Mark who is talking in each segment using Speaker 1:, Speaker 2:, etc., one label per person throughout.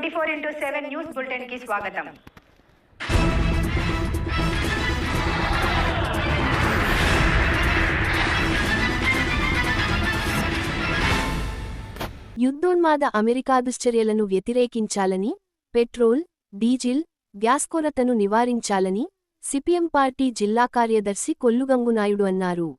Speaker 1: 24x7 news bulletin కి స్వాగతం.
Speaker 2: యుద్ధోన్మాద America దుశ్చర్యలను వ్యతిరేకించాలని, petrol, diesel, gas కొరతను నివారించాలని సిపిఎం పార్టీ జిల్లా కార్యదర్శి కొల్లుగంగునాయుడు అన్నారు.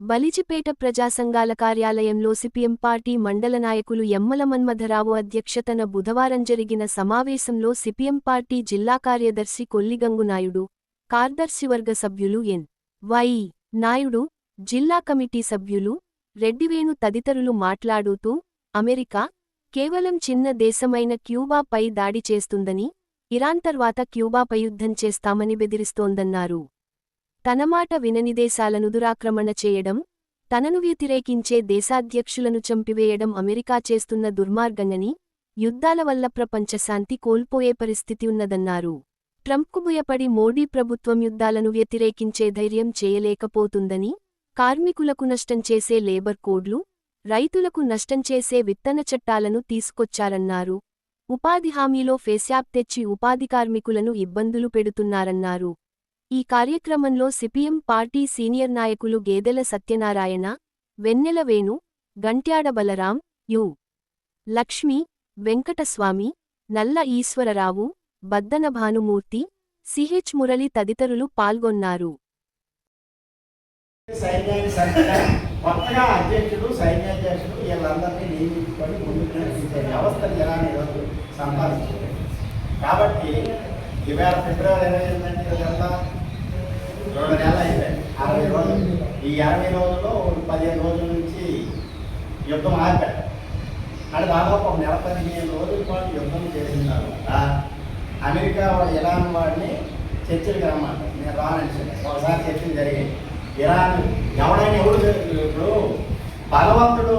Speaker 2: బలిజిపేట ప్రజాసంఘాల కార్యాలయంలో సిపిఎం పార్టీ మండల నాయకులు యమ్మల మన్మథరావు అధ్యక్షతన బుధవారం జరిగిన సమావేశంలో సిపిఎం పార్టీ జిల్లా కార్యదర్శి కొల్లిగంగునాయుడు, కార్యదర్శివర్గ సభ్యులు ఎన్. వై. నాయుడు, జిల్లా కమిటీ సభ్యులు రెడ్డివేణు తదితరులు మాట్లాడుతూ, అమెరికా కేవలం చిన్న దేశమైన క్యూబాపై దాడి చేస్తుందని, ఇరాన్ తర్వాత క్యూబాపై యుద్ధం చేస్తామని బెదిరిస్తోందన్నారు. తన మాట వినని దేశాలను దురాక్రమణ చేయడం, తనను వ్యతిరేకించే దేశాధ్యక్షులను చంపివేయడం అమెరికా చేస్తున్న దుర్మార్గంగని, యుద్ధాల వల్ల ప్రపంచ శాంతి కోల్పోయే పరిస్థితి ఉన్నదన్నారు. ట్రంప్కు భయపడి మోడీ ప్రభుత్వం యుద్ధాలను వ్యతిరేకించే ధైర్యం చేయలేకపోతుందని, కార్మికులకు నష్టం చేసే లేబర్ కోడ్లు, రైతులకు నష్టం చేసే విత్తన చట్టాలను తీసుకొచ్చారన్నారు. ఉపాధి హామీలో ఫేస్యాప్ తెచ్చి ఉపాధి కార్మికులను ఇబ్బందులు పెడుతున్నారన్నారు. ఈ కార్యక్రమంలో సిపిఎం పార్టీ సీనియర్ నాయకులు గేదెల సత్యనారాయణ, వెన్నెల వేణు, గంట్యాడ బలరాం, యు. లక్ష్మి, వెంకటస్వామి, నల్ల ఈశ్వరరావు, బద్దన భానుమూర్తి, సిహెచ్ మురళి తదితరులు పాల్గొన్నారు.
Speaker 3: కొత్తగా అధ్యక్షుడు, సైన్యాధ్యక్షుడు వీళ్ళందరినీ నియమించుకొని ముందుకు నడిపించే వ్యవస్థ జనాన్ని ఈరోజు సంపాదించారు. కాబట్టి ఇవాళ ఫిబ్రవరి 28 ఇదంతా 2 నెలలు అయిపోయాయి. 60 రోజులు. ఈ 60 రోజుల్లో 15 రోజుల నుంచి యుద్ధం ఆపారు. అంటే దాదాపు ఒక నెల 15 రోజుల పాటు యుద్ధం చేసిన తర్వాత అమెరికా వాడు ఇరాన్ వాడిని చర్చలకు రమ్మంటారు. నేను రానండి, ఒకసారి చర్చలు జరిగాయి. ఇరాన్ ఎవడైనా ఇప్పుడు భగవంతుడు